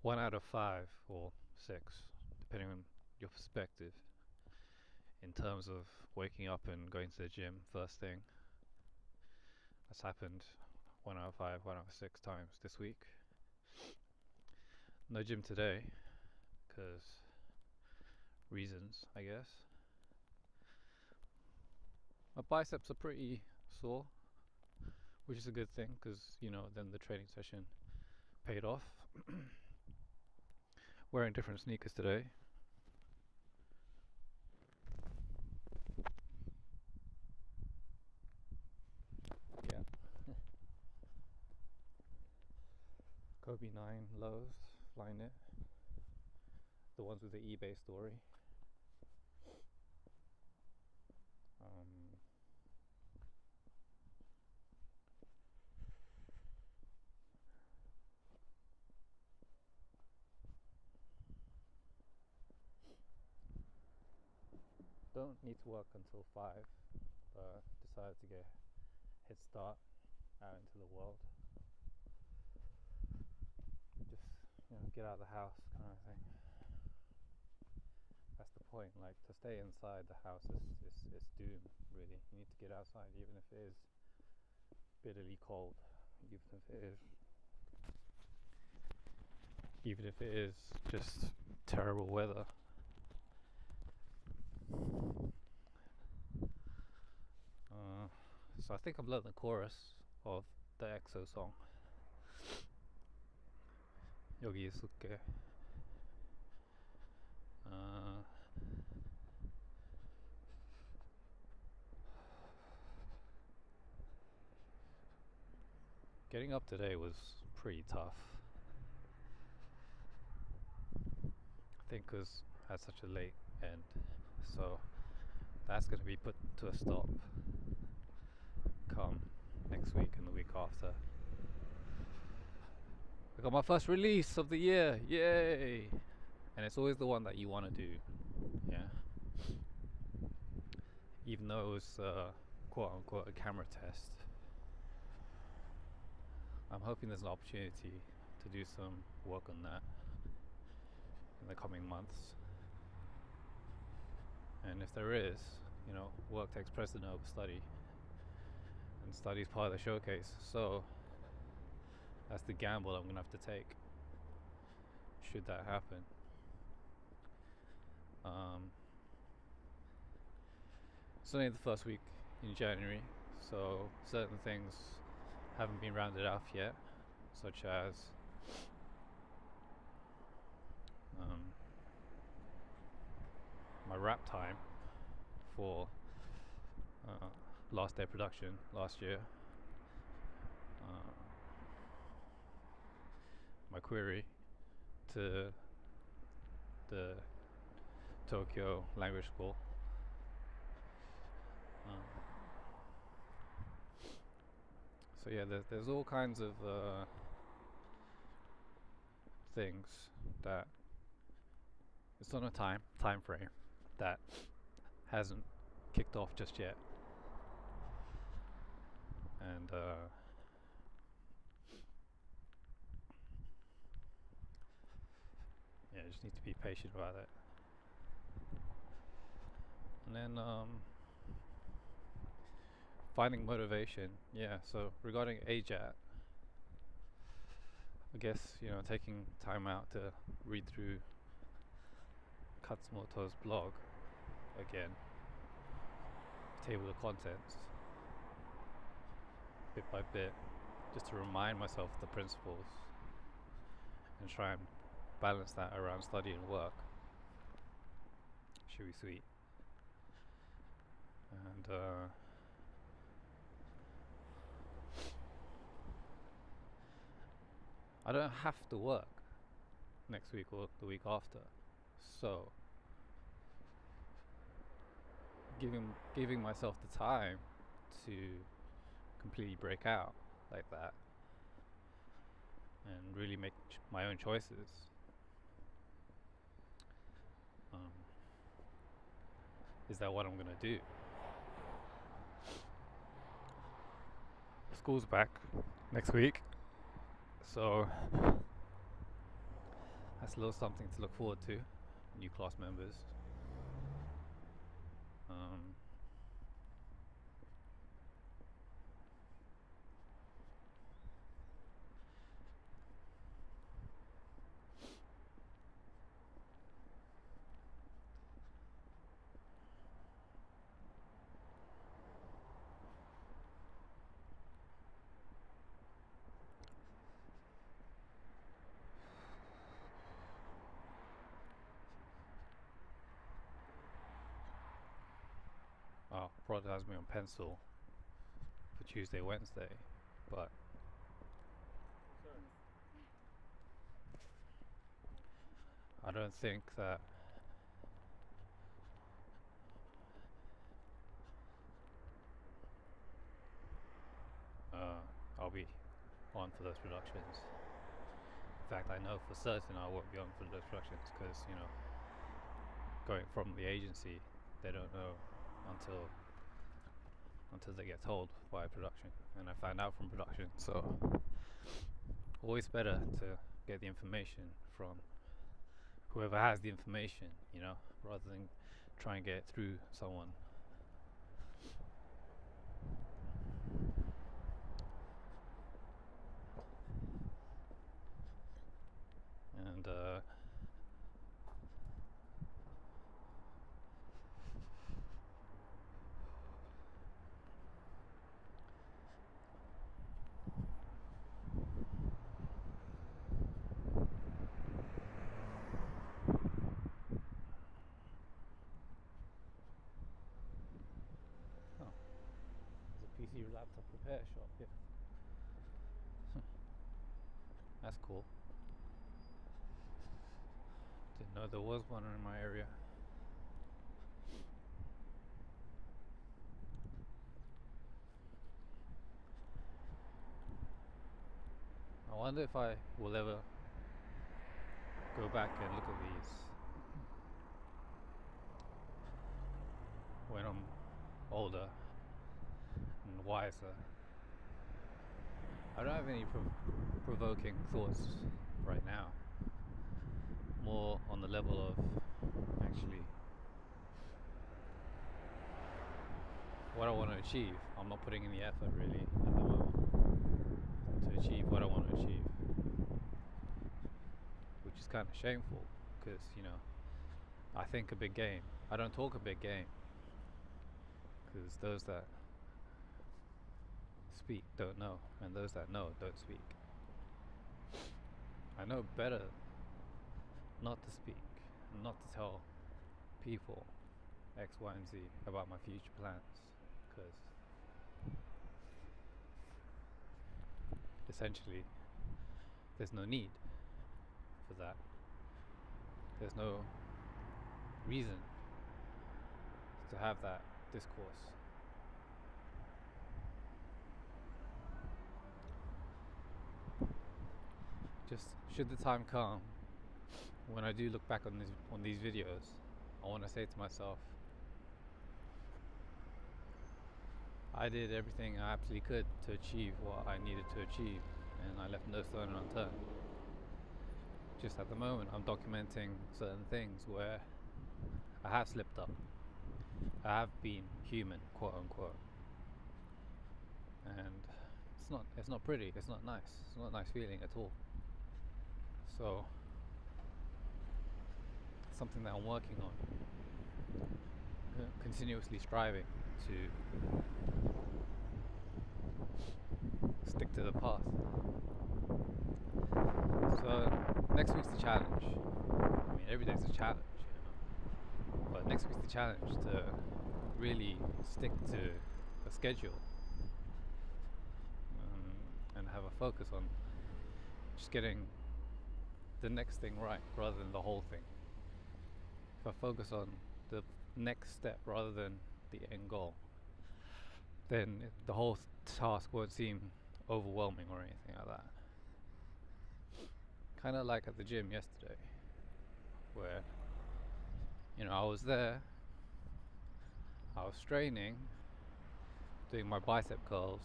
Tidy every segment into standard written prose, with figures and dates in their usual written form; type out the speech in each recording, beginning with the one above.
one out of five or six, depending on your perspective, in terms of waking up and going to the gym first thing. That's happened one out of five, one out of six times this week. No gym today, because reasons, I guess. My biceps are pretty sore, which is a good thing, because, then the training session paid off. Wearing different sneakers today. Yeah. Kobe 9 lows, Flyknit. The ones with the eBay story. Um, don't need to work until 5, but decided to get a head start out into the world. Just, get out of the house kind of thing. That's the point. Like, to stay inside the house is doom, really. You need to get outside, even if it is bitterly cold, even if it is just terrible weather. So I think I've learned the chorus of the EXO song. 여기 있을게. Getting up today was pretty tough. I think because I had such a late end, so that's going to be put to a stop come next week and the week after. I got my first release of the year, yay! And it's always the one that you want to do, yeah. Even though it was quote unquote a camera test, I'm hoping there's an opportunity to do some work on that in the coming months. And if there is, work takes precedent over study, and study is part of the showcase. So that's the gamble I'm gonna have to take should that happen. It's only the first week in January, so certain things haven't been rounded off yet, such as my rap time for last day production last year, my query to the Tokyo language school, so yeah, there's all kinds of things that it's on a time frame that hasn't kicked off just yet, and yeah, I just need to be patient about it. And then finding motivation, yeah. So regarding AJAT, I guess taking time out to read through Katsumoto's blog again, table of contents, bit by bit, just to remind myself of the principles and try and balance that around study and work should be sweet. And I don't have to work next week or the week after, so giving myself the time to completely break out like that and really make my own choices. Is that what I'm gonna do? School's back next week, so that's a little something to look forward to, new class members. Um, Product has me on pencil for Tuesday, Wednesday, but I don't think that I'll be on for those productions. In fact, I know for certain I won't be on for those productions because, you know, going from the agency, they don't know until they get told by production, and I find out from production. So always better to get the information from whoever has the information, you know, rather than try and get it through someone. And there's a PC laptop repair shop here. That's cool. Didn't know there was one in my area. I wonder if I will ever go back and look at these when I'm older and wiser. I don't have any provoking thoughts right now. More on the level of actually what I want to achieve. I'm not putting in the effort really at the moment to achieve what I want to achieve, which is kind of shameful because, you know, I think a big game. I don't talk a big game because those that speak don't know, and those that know don't speak. I know better not to speak, not to tell people X, Y, and Z about my future plans, because essentially there's no need for that. There's no reason to have that discourse. Just should the time come when I do look back on these videos, I want to say to myself, I did everything I absolutely could to achieve what I needed to achieve, and I left no stone unturned. Just at the moment, I'm documenting certain things where I have slipped up. I have been human, quote unquote, and it's not pretty. It's not nice. It's not a nice feeling at all. So, something that I'm working on, continuously striving to stick to the path. So next week's the challenge. I mean, every day's a challenge, you know? But next week's the challenge to really stick to a schedule and have a focus on just getting the next thing right rather than the whole thing. If I focus on the next step rather than the end goal, then the whole task won't seem overwhelming or anything like that. Kind of like at the gym yesterday, where, you know, I was there, I was training, doing my bicep curls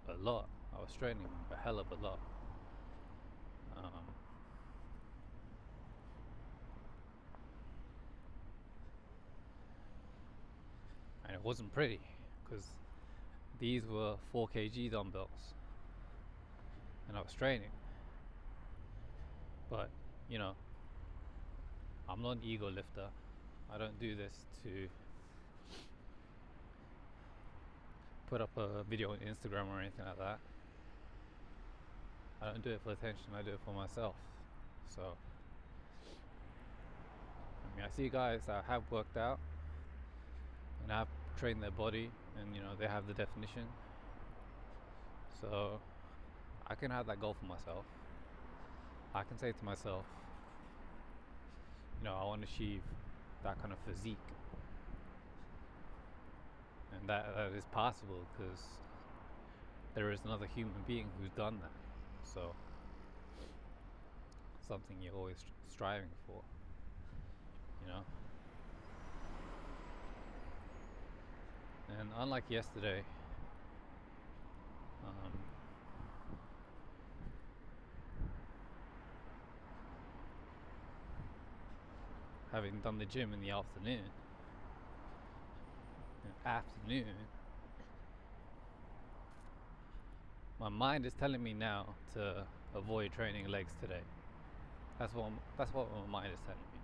a lot. I was training a hell of a lot. wasn't pretty because these were 4 kg dumbbells and I was training. But, you know, I'm not an ego lifter. I don't do this to put up a video on Instagram or anything like that. I don't do it for attention, I do it for myself. So, I mean, I see guys that have worked out and have trained their body and, you know, they have the definition. So, I can have that goal for myself. I can say to myself, you know, I want to achieve that kind of physique. And that is possible because there is another human being who's done that. So, something you're always striving for, you know. And unlike yesterday, having done the gym in the afternoon, my mind is telling me now to avoid training legs today. That's what my mind is telling me.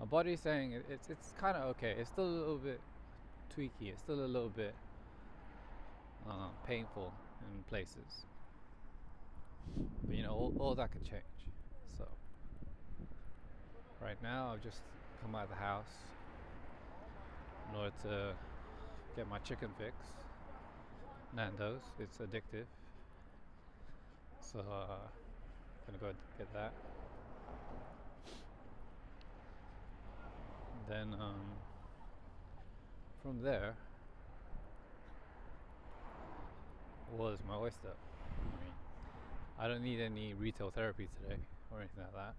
My body's saying it's kind of okay. It's still a little bit tweaky. It's still a little bit painful in places. But you know, all that could change. So right now, I've just come out of the house in order to get my chicken fix. Nando's, it's addictive. So gonna go get that. Then from there was my oyster. I mean, I don't need any retail therapy today or anything like that.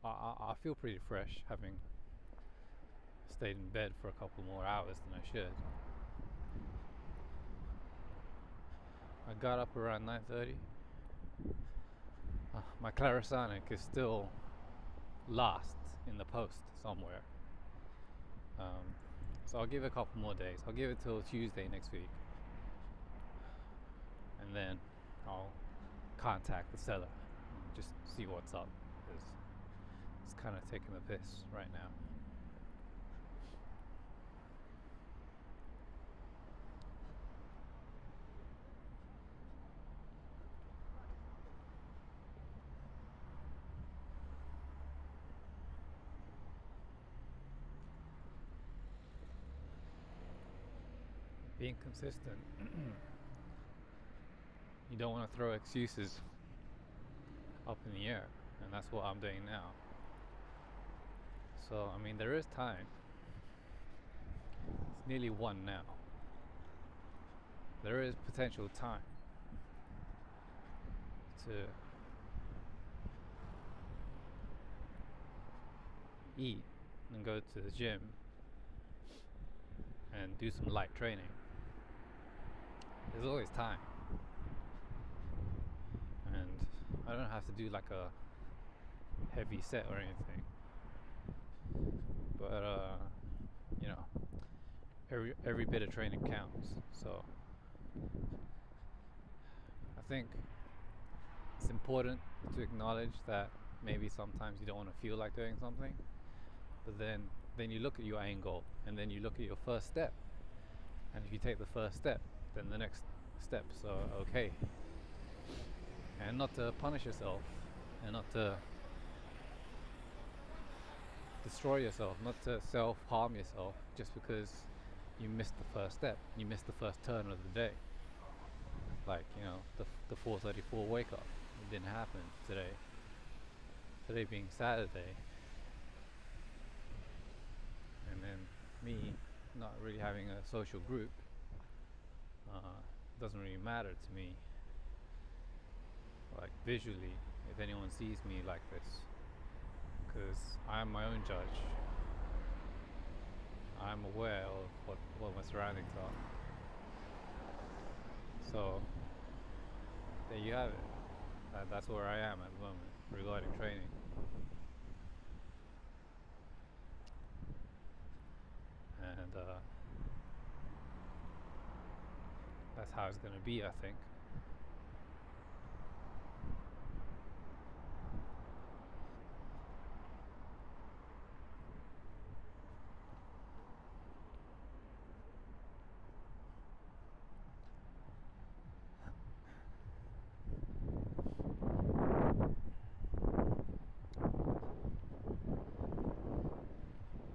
I feel pretty fresh, having stayed in bed for a couple more hours than I should. I got up around 9:30. My Clarisonic is still lost in the post somewhere. So I'll give it a couple more days. I'll give it till Tuesday next week. And then I'll contact the seller and just see what's up. Because it's kind of taking the piss right now. Being consistent. You don't want to throw excuses up in the air, and that's what I'm doing now. So, I mean, there is time. It's nearly 1 now. There is potential time to eat and go to the gym and do some light training. There's always time. And I don't have to do like a heavy set or anything. But you know, every bit of training counts. So I think it's important to acknowledge that maybe sometimes you don't want to feel like doing something, but then you look at your end goal, and then you look at your first step, and if you take the first step, then the next steps are okay. And not to punish yourself, and not to destroy yourself, not to self-harm yourself just because you missed the first step, you missed the first turn of the day. Like, you know, the 4:34 wake up. It didn't happen today. Today being Saturday, and then me not really having a social group doesn't really matter to me, like visually, if anyone sees me like this, because I'm my own judge. I'm aware of what my surroundings are. So there you have it. That's where I am at the moment. regarding training. And that's how it's going to be, I think.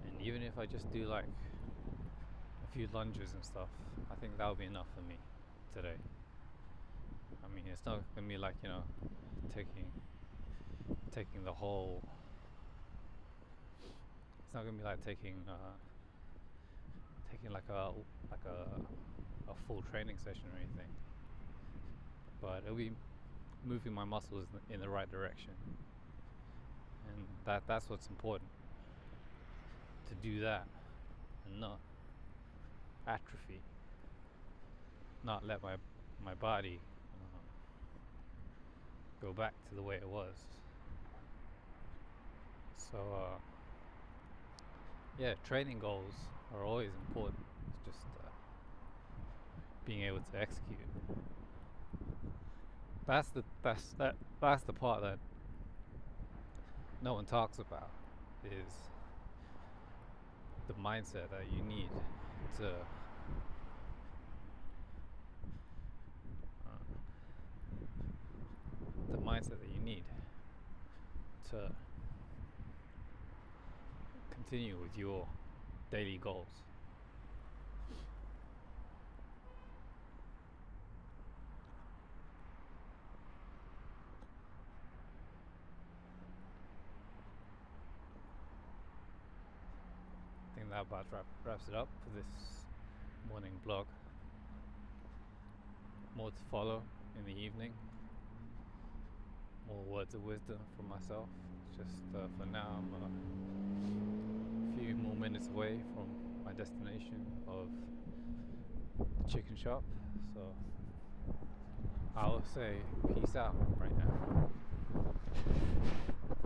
And even if I just do like a few lunges and stuff, I think that'll be enough for me today. I mean, it's not gonna be like, you know, taking the whole. It's not gonna be like taking like a full training session or anything. But it'll be moving my muscles in the right direction, and that's what's important. To do that and not atrophy, not let my body go back to the way it was. So yeah, training goals are always important. It's just being able to execute. That's the part that no one talks about, is the mindset that you need to the mindset that you need to continue with your daily goals. I think that about wraps it up for this morning blog. More to follow in the evening. More words of wisdom from myself. Just for now, I'm a few more minutes away from my destination of the chicken shop. So I will say peace out right now.